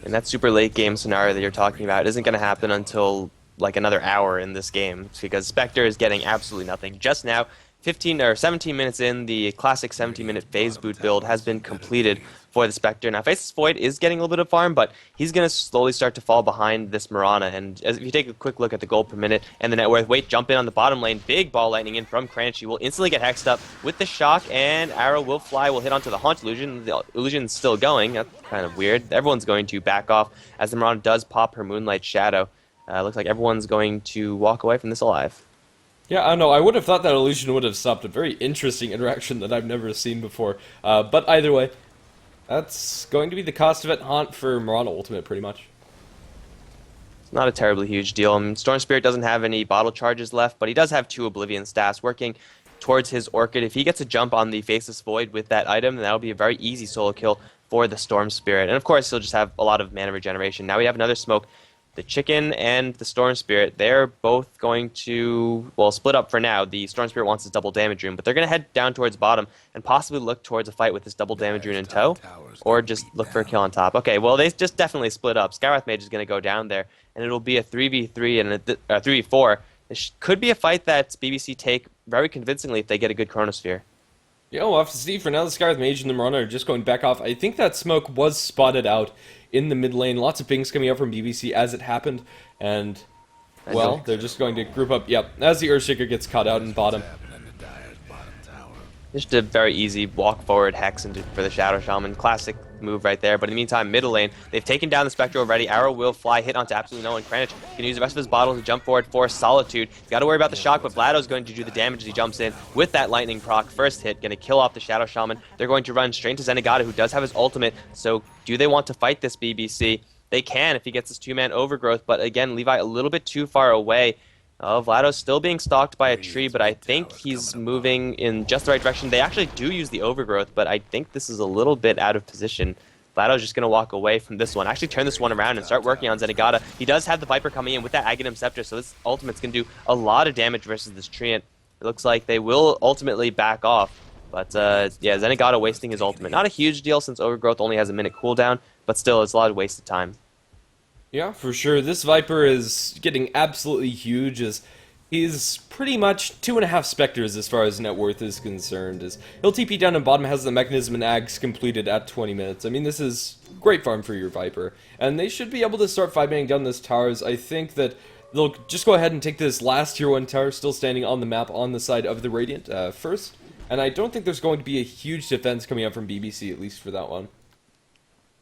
And that super late game scenario that you're talking about isn't going to happen until like another hour in this game, because Spectre is getting absolutely nothing. Just now, 15 or 17 minutes in, the classic 17-minute phase boot build has been completed for the Spectre. Now, Faceless Void is getting a little bit of farm, but he's going to slowly start to fall behind this Mirana. And if you take a quick look at the gold per minute and the net worth, wait, jump in on the bottom lane, big ball lightning in from Cranch. He will instantly get hexed up with the shock, and arrow will fly, will hit onto the Haunt Illusion. The illusion's still going. That's kind of weird. Everyone's going to back off as the Mirana does pop her Moonlight Shadow. Looks like everyone's going to walk away from this alive. Yeah, I don't know. I would have thought that illusion would have stopped. A very interesting interaction that I've never seen before. But either way, that's going to be the cost of it. Haunt for Mirana Ultimate, pretty much. It's not a terribly huge deal. I mean, Storm Spirit doesn't have any bottle charges left, but he does have 2 Oblivion staffs working towards his Orchid. If he gets a jump on the Faceless Void with that item, then that'll be a very easy solo kill for the Storm Spirit. And of course, he'll just have a lot of mana regeneration. Now we have another smoke. The Chicken and the Storm Spirit, they're both going to, well, split up for now. The Storm Spirit wants his double damage rune, but they're going to head down towards bottom and possibly look towards a fight with this double damage rune in tow, or just look for a kill on top. Okay, well, they just definitely split up. Skywrath Mage is going to go down there, and it'll be a 3v3 and a 3v4. This could be a fight that BBC take very convincingly if they get a good Chronosphere. Yeah, we'll have to see. For now, the Skywrath Mage and the Mirana are just going back off. I think that smoke was spotted out in the mid lane. Lots of pings coming out from BBC as it happened. And, well, they're just going to group up. Yep, as the Earthshaker gets caught out in bottom. Just a very easy walk forward hex for the Shadow Shaman. Classic move right there. But in the meantime, middle lane, they've taken down the Spectre already. Arrow will fly, hit onto absolutely no one. Kranich can use the rest of his bottle to jump forward for Solitude. He's got to worry about the shock, but Vlado's going to do the damage as he jumps in with that lightning proc. First hit, going to kill off the Shadow Shaman. They're going to run straight to Zenigata, who does have his ultimate. So do they want to fight this BBC? They can if he gets his 2-man overgrowth, but again, Levi a little bit too far away. Vlado's still being stalked by a tree, but I think he's moving in just the right direction. They actually do use the overgrowth, but I think this is a little bit out of position. Vlado's just going to walk away from this one. Actually turn this one around and start working on Zenigata. He does have the Viper coming in with that Aghanim Scepter, so this ultimate's going to do a lot of damage versus this Treant. It looks like they will ultimately back off. But yeah, Zenigata wasting his ultimate. Not a huge deal since overgrowth only has a minute cooldown, but still it's a lot of wasted time. Yeah, for sure. This Viper is getting absolutely huge as he's pretty much 2.5 Spectres as far as net worth is concerned. As he'll TP down and bottom, has the Mechanism and Ags completed at 20 minutes. I mean, this is great farm for your Viper. And they should be able to start 5-manning down this towers. I think that they'll just go ahead and take this last tier 1 tower still standing on the map on the side of the Radiant first. And I don't think there's going to be a huge defense coming up from BBC, at least for that one.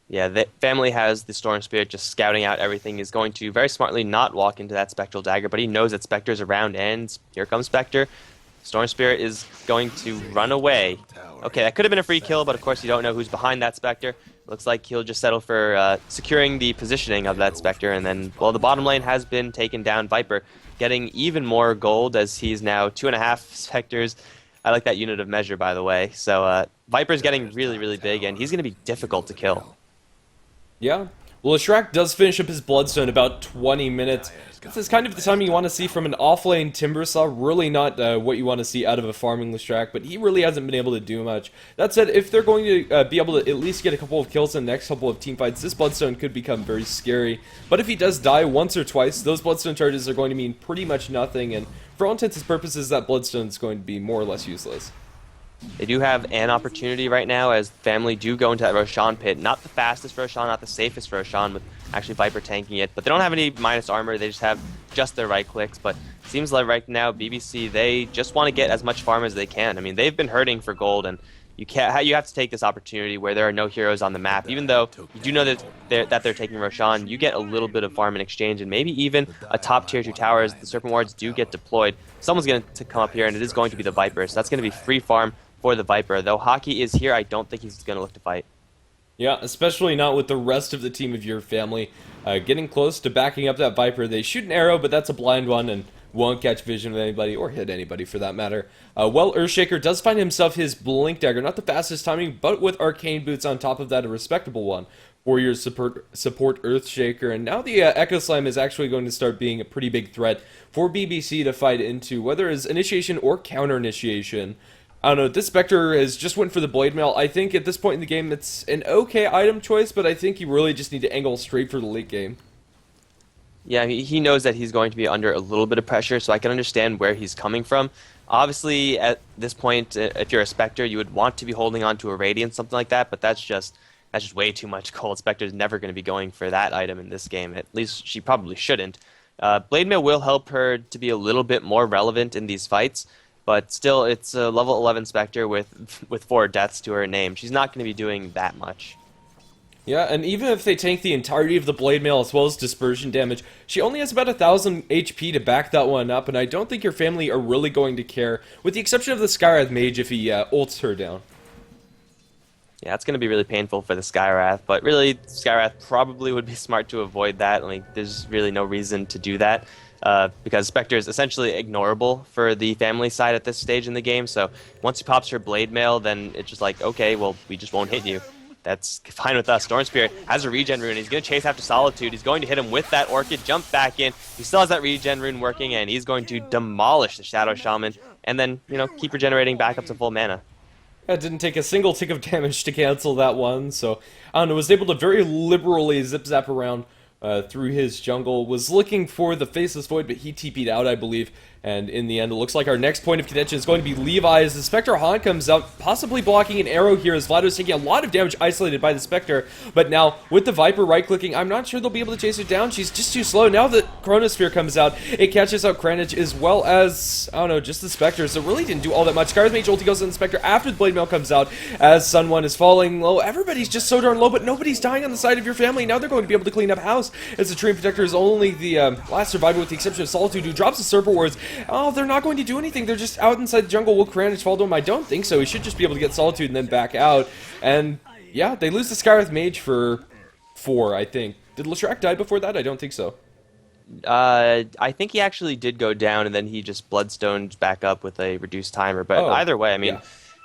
Yeah, the family has the Storm Spirit just scouting out everything. Is going to very smartly not walk into that Spectral Dagger, but he knows that Spectre's around, and here comes Spectre. Storm Spirit is going to run away. Okay, that could have been a free kill, but of course you don't know who's behind that Spectre. Looks like he'll just settle for securing the positioning of that Spectre, and then, well, the bottom lane has been taken down. Viper getting even more gold as he's now 2.5 Spectres. I like that unit of measure, by the way. So Viper's getting really, really big, and he's going to be difficult to kill. Yeah. Well, Shrek does finish up his Bloodstone about 20 minutes. This is kind of the timing you want to see from an off-lane Timbersaw. Really not what you want to see out of a farming Leshrac, but he really hasn't been able to do much. That said, if they're going to be able to at least get a couple of kills in the next couple of teamfights, this Bloodstone could become very scary. But if he does die once or twice, those Bloodstone charges are going to mean pretty much nothing, and for all intents and purposes, that Bloodstone is going to be more or less useless. They do have an opportunity right now as family do go into that Roshan pit. Not the fastest Roshan, not the safest Roshan, with actually Viper tanking it. But they don't have any minus armor, they just have just their right clicks. But it seems like right now, BBC, they just want to get as much farm as they can. I mean, they've been hurting for gold, and you have to take this opportunity where there are no heroes on the map. Even though you do know that they're taking Roshan, you get a little bit of farm in exchange, and maybe even a top tier 2 towers. The Serpent Wards do get deployed. Someone's going to come up here, and it is going to be the Viper. So that's going to be free farm for the Viper. Though Hockey is here, I don't think he's going to look to fight. Yeah, especially not with the rest of the team of your family getting close to backing up that Viper. They shoot an arrow, but that's a blind one, and won't catch vision with anybody, or hit anybody for that matter. Well, Earthshaker does find himself his Blink Dagger, not the fastest timing, but with Arcane Boots on top of that, a respectable one for your support Earthshaker. And now the Echo Slam is actually going to start being a pretty big threat for BBC to fight into, whether it's initiation or counter initiation. I don't know, this Spectre has just went for the Blade Mail. I think at this point in the game it's an okay item choice, but I think you really just need to angle straight for the late game. Yeah, he knows that he's going to be under a little bit of pressure, so I can understand where he's coming from. Obviously, at this point, if you're a Spectre, you would want to be holding on to a Radiant, something like that, but that's just way too much gold. Spectre's never going to be going for that item in this game. At least she probably shouldn't. Blade Mail will help her to be a little bit more relevant in these fights, but still, it's a level 11 Spectre with 4 deaths to her name. She's not going to be doing that much. Yeah, and even if they tank the entirety of the Blade Mail as well as dispersion damage, she only has about 1,000 HP to back that one up, and I don't think your family are really going to care, with the exception of the Skywrath Mage if he ults her down. Yeah, it's going to be really painful for the Skywrath, but really, Skywrath probably would be smart to avoid that. Like, there's really no reason to do that, because Spectre is essentially ignorable for the family side at this stage in the game, so once he pops her Blade Mail, then it's just like, okay, well, we just won't hit you. That's fine with us. Storm Spirit has a regen rune. He's going to chase after Solitude. He's going to hit him with that Orchid, jump back in. He still has that regen rune working, and he's going to demolish the Shadow Shaman, and then, you know, keep regenerating back up to full mana. It didn't take a single tick of damage to cancel that one, so I don't know, was able to very liberally zip-zap around through his jungle. Was looking for the Faceless Void, but he TP'd out, I believe. And in the end, it looks like our next point of contention is going to be Levi as the Spectre Han comes out, possibly blocking an arrow here as Vlado's taking a lot of damage isolated by the Spectre. But now, with the Viper right-clicking, I'm not sure they'll be able to chase her down. She's just too slow. Now the Chronosphere comes out, it catches out Kranich as well as, I don't know, just the Spectre. So it really didn't do all that much. Scar's Mage ulti goes on the Spectre after the Blade Mail comes out as Sun 1 is falling low. Everybody's just so darn low, but nobody's dying on the side of your family. Now they're going to be able to clean up house as the Treant Protector is only the last survivor with the exception of Solitude, who drops the Serpent Wards. Oh, they're not going to do anything. They're just out inside the jungle. Will Kranich fall to him? I don't think so. He should just be able to get Solitude and then back out. And yeah, they lose the Skywrath Mage for 4, I think. Did Leshrac die before that? I don't think so. I think he actually did go down, and then he just bloodstones back up with a reduced timer. But either way, I mean, yeah.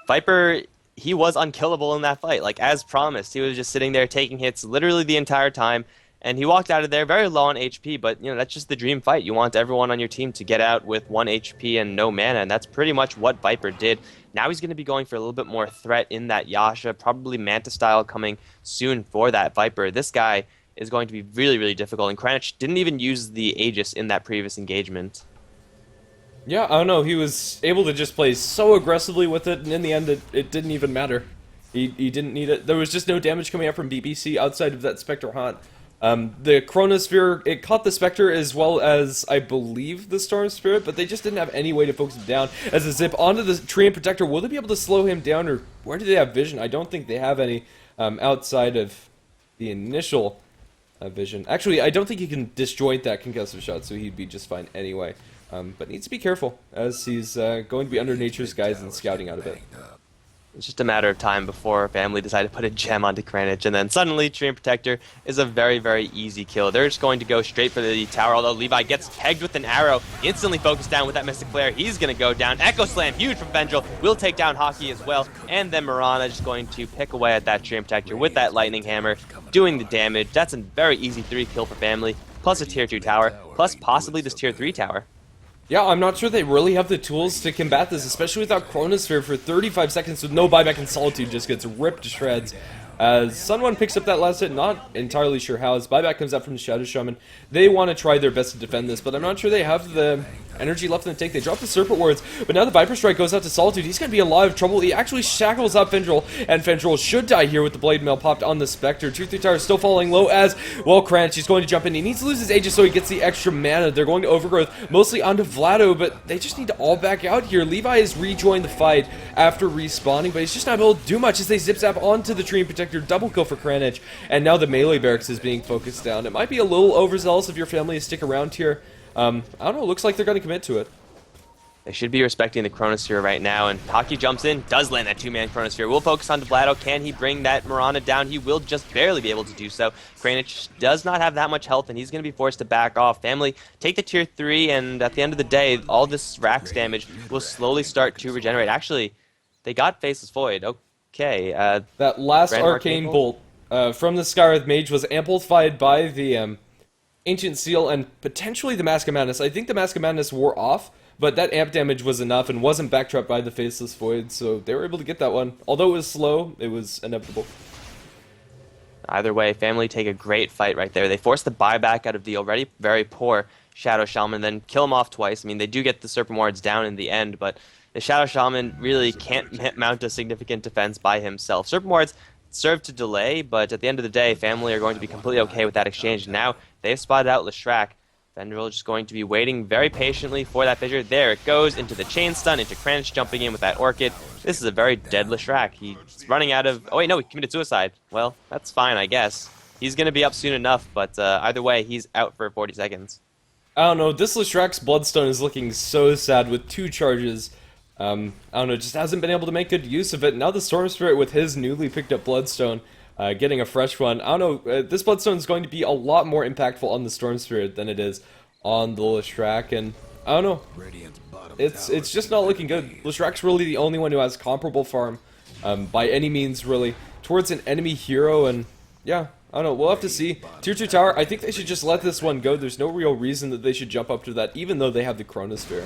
Viper, he was unkillable in that fight. Like, as promised, he was just sitting there taking hits literally the entire time. And he walked out of there very low on HP, but, you know, that's just the dream fight. You want everyone on your team to get out with 1 HP and no mana, and that's pretty much what Viper did. Now he's going to be going for a little bit more threat in that Yasha, probably Manta style coming soon for that Viper. This guy is going to be really, really difficult, and Kranich didn't even use the Aegis in that previous engagement. Yeah, I don't know, he was able to just play so aggressively with it, and in the end it didn't even matter. He didn't need it. There was just no damage coming out from BBC outside of that Spectre Haunt. The Chronosphere, it caught the Spectre as well as, I believe, the Storm Spirit, but they just didn't have any way to focus him down. As a zip onto the Treant Protector, will they be able to slow him down, or where do they have vision? I don't think they have any outside of the initial vision. Actually, I don't think he can disjoint that concussive shot, so he'd be just fine anyway. But needs to be careful, as he's going to be under nature's guise and scouting out of it. It's just a matter of time before family decide to put a gem onto Kranich, and then suddenly Treant Protector is a very, very easy kill. They're just going to go straight for the tower, although Levi gets pegged with an arrow, instantly focused down with that Mystic Flare. He's going to go down. Echo Slam, huge from Vendril, will take down Hockey as well, and then Mirana just going to pick away at that Treant Protector with that Lightning Hammer, doing the damage. That's a very easy 3 kill for family, plus a tier 2 tower, plus possibly this tier 3 tower. Yeah, I'm not sure they really have the tools to combat this, especially without Chronosphere for 35 seconds with no buyback, and Solitude just gets ripped to shreds. As Sun 1 picks up that last hit, not entirely sure how. As buyback comes out from the Shadow Shaman, they want to try their best to defend this, but I'm not sure they have the energy left in the tank. They drop the Serpent Wards, but now the Viper Strike goes out to Solitude. He's going to be in a lot of trouble. He actually shackles up Vendril, and Vendril should die here with the Blade Mail popped on the Spectre. 2-3 Tower still falling low as, well, Kranich, he's going to jump in. He needs to lose his Aegis so he gets the extra mana. They're going to Overgrowth, mostly onto Vlado, but they just need to all back out here. Levi has rejoined the fight after respawning, but he's just not able to do much as they zip-zap onto the Treant Protector. Double kill for Kranich, and now the melee barracks is being focused down. It might be a little overzealous if your family to stick around here. I don't know, looks like they're going to commit to it. They should be respecting the Chronosphere right now, and Hockey jumps in, does land that two-man Chronosphere. We'll focus on Vlado. Can he bring that Mirana down? He will just barely be able to do so. Kranich does not have that much health, and he's going to be forced to back off. Family take the tier 3, and at the end of the day, all this Rax damage will slowly start to regenerate. Actually, they got Faceless Void. Okay. That last Random arcane bolt from the Skywrath Mage was amplified by the Ancient Seal and potentially the Mask of Madness. I think the Mask of Madness wore off, but that amp damage was enough and wasn't backtrapped by the Faceless Void, so they were able to get that one. Although it was slow, it was inevitable. Either way, Family take a great fight right there. They force the buyback out of the already very poor Shadow Shaman, then kill him off twice. I mean, they do get the Serpent Wards down in the end, but the Shadow Shaman really can't mount a significant defense by himself. Serpent Wards serve to delay, but at the end of the day, Family are going to be completely okay with that exchange. Now, they've spotted out Leshrac. Vendril just going to be waiting very patiently for that fissure. There it goes, into the chain stun, into Kranich jumping in with that Orchid. This is a very dead Leshrac. He's running out of... Oh wait, no, he committed suicide. Well, that's fine, I guess. He's going to be up soon enough, but either way, he's out for 40 seconds. I don't know, this Leshrac's Bloodstone is looking so sad with 2 charges. I don't know, just hasn't been able to make good use of it. Now the Storm Spirit with his newly picked up Bloodstone, getting a fresh one. I don't know, this Bloodstone is going to be a lot more impactful on the Storm Spirit than it is on the Leshrac, and I don't know, it's just not looking good. Leshrac's really the only one who has comparable farm, by any means really, towards an enemy hero, and yeah, I don't know, we'll have to see. Tier 2 tower, I think they should just let this one go. There's no real reason that they should jump up to that, even though they have the Chronosphere.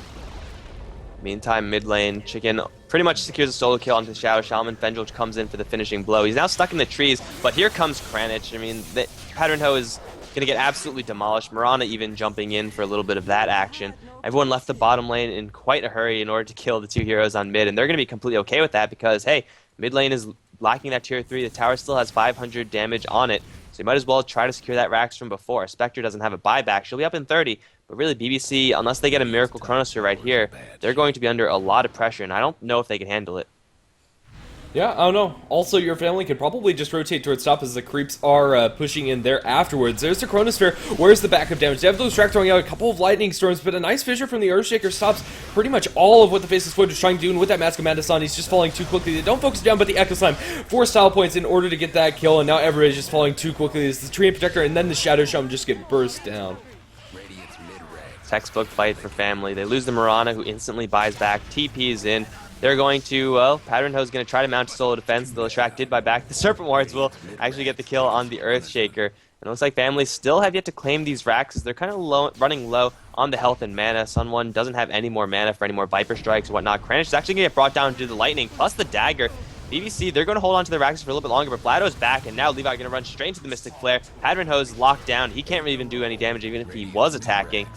Meantime, mid lane, Chicken pretty much secures a solo kill onto the Shadow Shaman. Vendril comes in for the finishing blow. He's now stuck in the trees, but here comes Kranich. I mean, the Pattern Hoe is going to get absolutely demolished. Mirana even jumping in for a little bit of that action. Everyone left the bottom lane in quite a hurry in order to kill the 2 heroes on mid, and they're going to be completely okay with that because, hey, mid lane is lacking that tier 3. The tower still has 500 damage on it, so you might as well try to secure that Rax from before. Spectre doesn't have a buyback. She'll be up in 30. But really, BBC, unless they get a Miracle Chronosphere right here, they're going to be under a lot of pressure, and I don't know if they can handle it. Yeah, I don't know. Also, your family could probably just rotate towards top as the creeps are pushing in there afterwards. There's the Chronosphere. Where's the backup damage? They have those track throwing out a couple of lightning storms, but a nice fissure from the Earthshaker stops pretty much all of what the Faceless Void was trying to do, and with that Mask of Madness on, he's just falling too quickly. They don't focus down, but the Echo Slime 4 style points in order to get that kill, and now everybody's just falling too quickly. It's the Tree and Protector, and then the Shadow Shaman just get burst down. Textbook fight for Family. They lose the Mirana, who instantly buys back. TP's in. They're going to, well, Pattern Hoe's going to try to mount solo defense. The Leshrac did buy back. The Serpent Wards will actually get the kill on the Earthshaker. And it looks like Family still have yet to claim these Raxes. They're kind of running low on the health and mana. Sun1 doesn't have any more mana for any more Viper Strikes or whatnot. Kranich is actually going to get brought down due to the Lightning, plus the Dagger. BBC, they're going to hold on to the Raxes for a little bit longer, but Vlado's back, and now Levi going to run straight into the Mystic Flare. Pattern Hoe's locked down. He can't really even do any damage, even if he was attacking.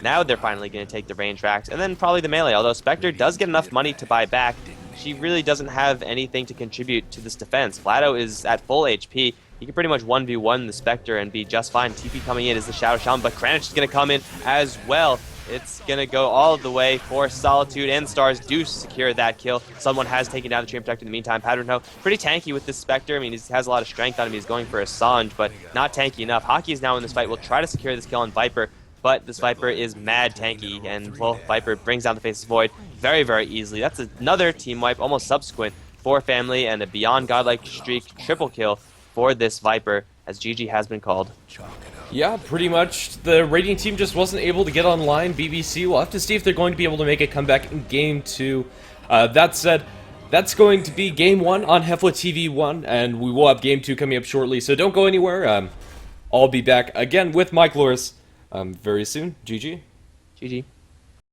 Now they're finally going to take the range Rax, and then probably the melee, although Spectre does get enough money to buy back. She really doesn't have anything to contribute to this defense. Vlado is at full HP. He can pretty much 1v1 the Spectre and be just fine. TP coming in is the Shadow Shaman, but Kranich is going to come in as well. It's going to go all the way for Solitude, and Stars do secure that kill. Someone has taken down the Tree Protector in the meantime. Pattern Hoe, pretty tanky with this Spectre. I mean, he has a lot of strength on him. He's going for a Sange, but not tanky enough. Hockey is now in this fight. Will try to secure this kill on Viper, but this Viper is mad tanky, and, well, Viper brings down the Faceless Void very, very easily. That's another team wipe, almost subsequent, for Family, and a beyond godlike streak triple kill for this Viper, as GG has been called. Yeah, pretty much. The Radiant team just wasn't able to get online. BBC, we'll have to see if they're going to be able to make a comeback in Game 2. That said, that's going to be Game 1 on HeflaTV 1, and we will have Game 2 coming up shortly, so don't go anywhere. I'll be back again with Mike Loris very soon. GG. GG.